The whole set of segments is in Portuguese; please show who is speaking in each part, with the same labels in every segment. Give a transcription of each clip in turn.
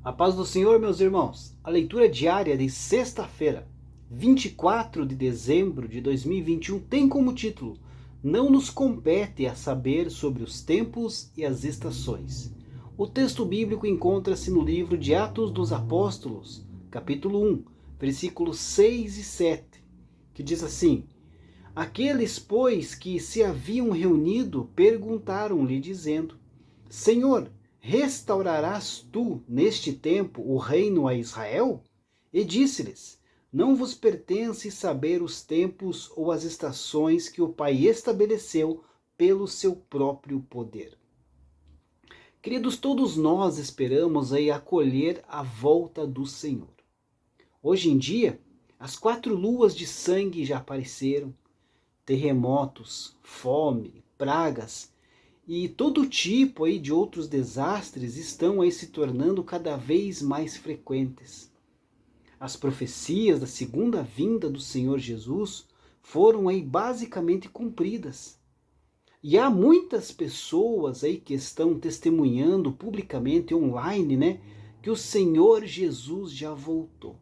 Speaker 1: A paz do Senhor, meus irmãos. A leitura diária de sexta-feira, 24 de dezembro de 2021, tem como título: Não nos compete a saber sobre os tempos e as estações. O texto bíblico encontra-se no livro de Atos dos Apóstolos, capítulo 1, versículos 6 e 7, que diz assim: Aqueles, pois, que se haviam reunido, perguntaram-lhe, dizendo: Senhor, restaurarás tu, neste tempo, o reino a Israel? E disse-lhes: Não vos pertence saber os tempos ou as estações que o Pai estabeleceu pelo seu próprio poder. Queridos, todos nós esperamos aí acolher a volta do Senhor. Hoje em dia, as 4 luas de sangue já apareceram, terremotos, fome, pragas e todo tipo aí de outros desastres estão aí se tornando cada vez mais frequentes. As profecias da segunda vinda do Senhor Jesus foram aí basicamente cumpridas. E há muitas pessoas aí que estão testemunhando publicamente online, que o Senhor Jesus já voltou.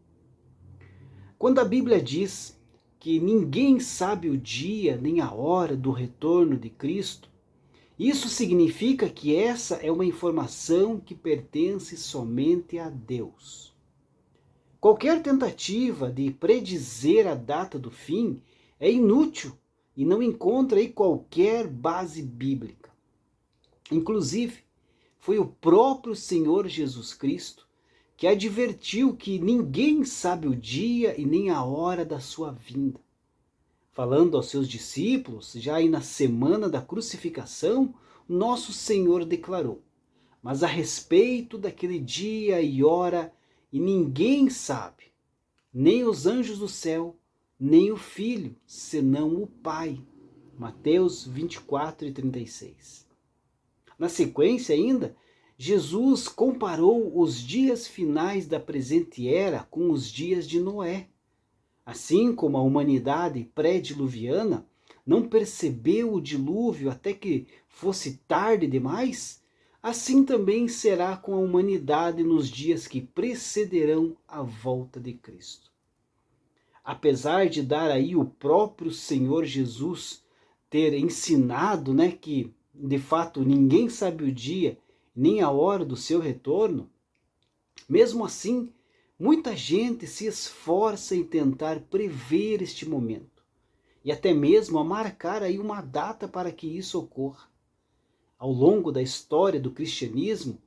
Speaker 1: Quando a Bíblia diz que ninguém sabe o dia nem a hora do retorno de Cristo, isso significa que essa é uma informação que pertence somente a Deus. Qualquer tentativa de predizer a data do fim é inútil e não encontra aí qualquer base bíblica. Inclusive, foi o próprio Senhor Jesus Cristo que advertiu que ninguém sabe o dia e nem a hora da sua vinda. Falando aos seus discípulos, já aí na semana da crucificação, nosso Senhor declarou: Mas a respeito daquele dia e hora, e ninguém sabe, nem os anjos do céu, nem o Filho, senão o Pai. Mateus 24 e 36. Na sequência ainda, Jesus comparou os dias finais da presente era com os dias de Noé. Assim como a humanidade pré-diluviana não percebeu o dilúvio até que fosse tarde demais, assim também será com a humanidade nos dias que precederão a volta de Cristo. Apesar de dar aí o próprio Senhor Jesus ter ensinado, que de fato ninguém sabe o dia nem a hora do seu retorno, mesmo assim, muita gente se esforça em tentar prever este momento e até mesmo a marcar aí uma data para que isso ocorra. Ao longo da história do cristianismo,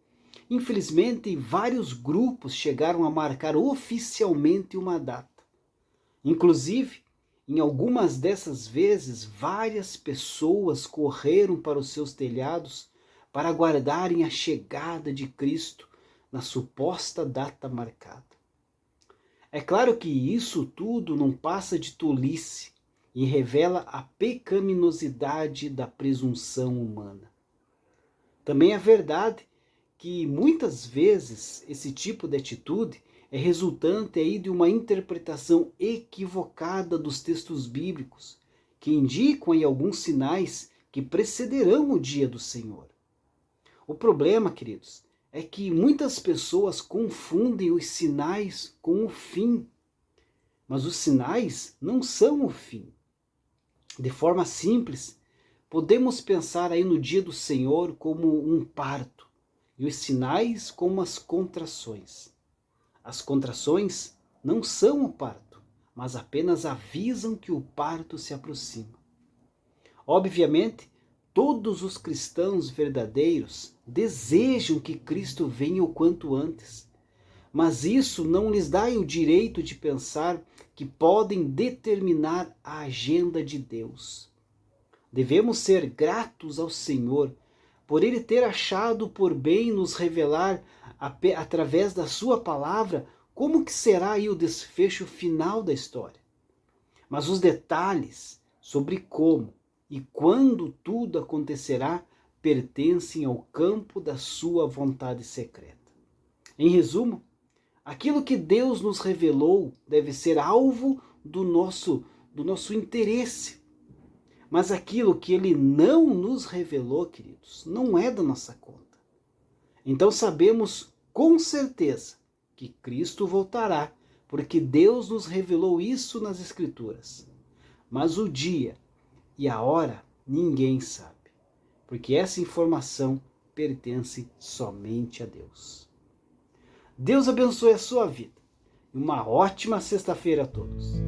Speaker 1: infelizmente, vários grupos chegaram a marcar oficialmente uma data. Inclusive, em algumas dessas vezes, várias pessoas correram para os seus telhados para aguardarem a chegada de Cristo na suposta data marcada. É claro que isso tudo não passa de tolice e revela a pecaminosidade da presunção humana. Também é verdade que muitas vezes esse tipo de atitude é resultante aí de uma interpretação equivocada dos textos bíblicos, que indicam aí alguns sinais que precederão o dia do Senhor. O problema, queridos, é que muitas pessoas confundem os sinais com o fim. Mas os sinais não são o fim. De forma simples, podemos pensar aí no dia do Senhor como um parto e os sinais como as contrações. As contrações não são o parto, mas apenas avisam que o parto se aproxima. Obviamente, todos os cristãos verdadeiros desejam que Cristo venha o quanto antes, mas isso não lhes dá o direito de pensar que podem determinar a agenda de Deus. Devemos ser gratos ao Senhor por Ele ter achado por bem nos revelar através da sua palavra como que será aí o desfecho final da história. Mas os detalhes sobre como e quando tudo acontecerá pertencem ao campo da sua vontade secreta. Em resumo, aquilo que Deus nos revelou deve ser alvo do nosso interesse. Mas aquilo que Ele não nos revelou, queridos, não é da nossa conta. Então sabemos com certeza que Cristo voltará, porque Deus nos revelou isso nas Escrituras. Mas o dia e a hora ninguém sabe, porque essa informação pertence somente a Deus. Deus abençoe a sua vida. Uma ótima sexta-feira a todos.